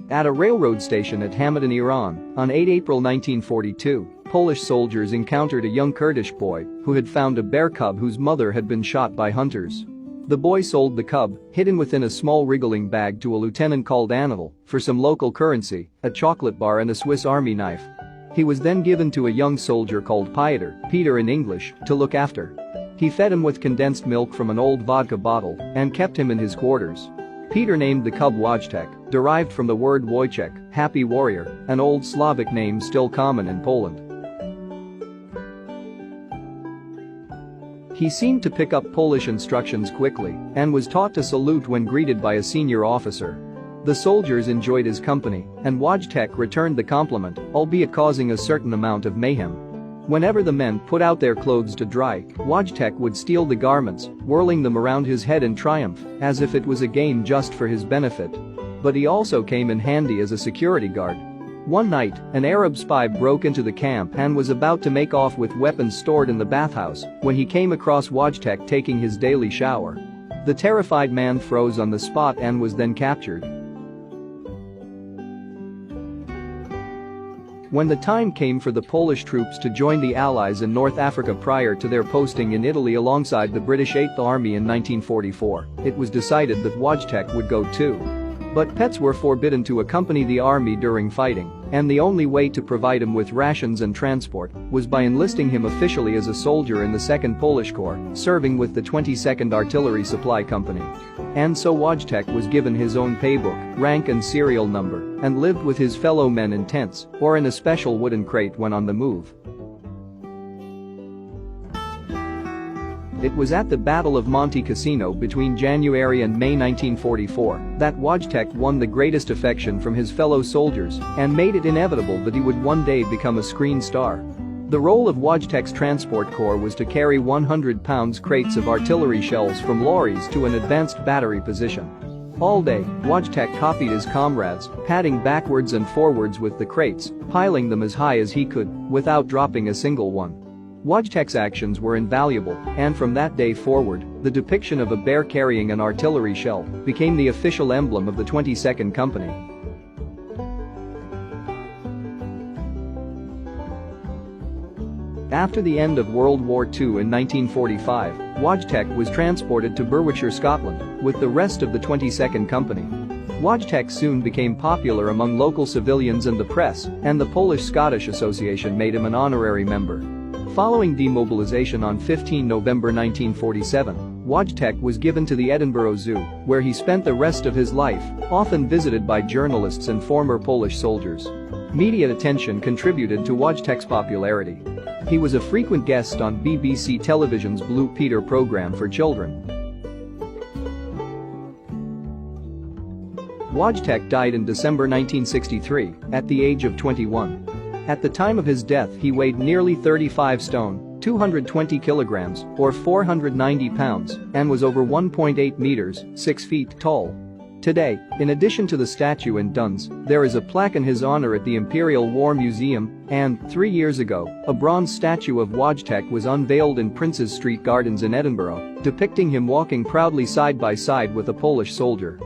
At a railroad station at Hamadan, Iran, on 8 April 1942, Polish soldiers encountered a young Kurdish boy who had found a bear cub whose mother had been shot by hunters. The boy sold the cub, hidden within a small wriggling bag, to a lieutenant called Anatol for some local currency, a chocolate bar and a Swiss Army knife. He was then given to a young soldier called Peter in English, to look after. He fed him with condensed milk from an old vodka bottle and kept him in his quarters. Peter named the cub Wojtek, derived from the word Wojciech, happy warrior, an old Slavic name still common in Poland. He seemed to pick up Polish instructions quickly and was taught to salute when greeted by a senior officer. The soldiers enjoyed his company, and Wojtek returned the compliment, albeit causing a certain amount of mayhem. Whenever the men put out their clothes to dry, Wojtek would steal the garments, whirling them around his head in triumph, as if it was a game just for his benefit. But he also came in handy as a security guard. One night, an Arab spy broke into the camp and was about to make off with weapons stored in the bathhouse when he came across Wojtek taking his daily shower. The terrified man froze on the spot and was then captured. When the time came for the Polish troops to join the Allies in North Africa prior to their posting in Italy alongside the British 8th Army in 1944, it was decided that Wojtek would go too. But pets were forbidden to accompany the army during fighting, and the only way to provide him with rations and transport was by enlisting him officially as a soldier in the 2nd Polish Corps, serving with the 22nd Artillery Supply Company. And so Wojtek was given his own paybook, rank and serial number, and lived with his fellow men in tents or in a special wooden crate when on the move. It was at the Battle of Monte Cassino between January and May 1944 that Wojtek won the greatest affection from his fellow soldiers and made it inevitable that he would one day become a screen star. The role of Wojtek's transport corps was to carry 100-pound crates of artillery shells from lorries to an advanced battery position. All day, Wojtek copied his comrades, padding backwards and forwards with the crates, piling them as high as he could, without dropping a single one. Wojtek's actions were invaluable, and from that day forward, the depiction of a bear carrying an artillery shell became the official emblem of the 22nd Company. After the end of World War II in 1945, Wojtek was transported to Berwickshire, Scotland, with the rest of the 22nd Company. Wojtek soon became popular among local civilians and the press, and the Polish-Scottish Association made him an honorary member. Following demobilization on 15 November 1947, Wojtek was given to the Edinburgh Zoo, where he spent the rest of his life, often visited by journalists and former Polish soldiers. Media attention contributed to Wojtek's popularity. He was a frequent guest on BBC Television's Blue Peter program for children. Wojtek died in December 1963, at the age of 21. At the time of his death he weighed nearly 35 stone, 220 kilograms, or 490 pounds, and was over 1.8 meters, 6 feet tall. Today, in addition to the statue in Duns, there is a plaque in his honor at the Imperial War Museum, and, 3 years ago, a bronze statue of Wojtek was unveiled in Princes Street Gardens in Edinburgh, depicting him walking proudly side by side with a Polish soldier.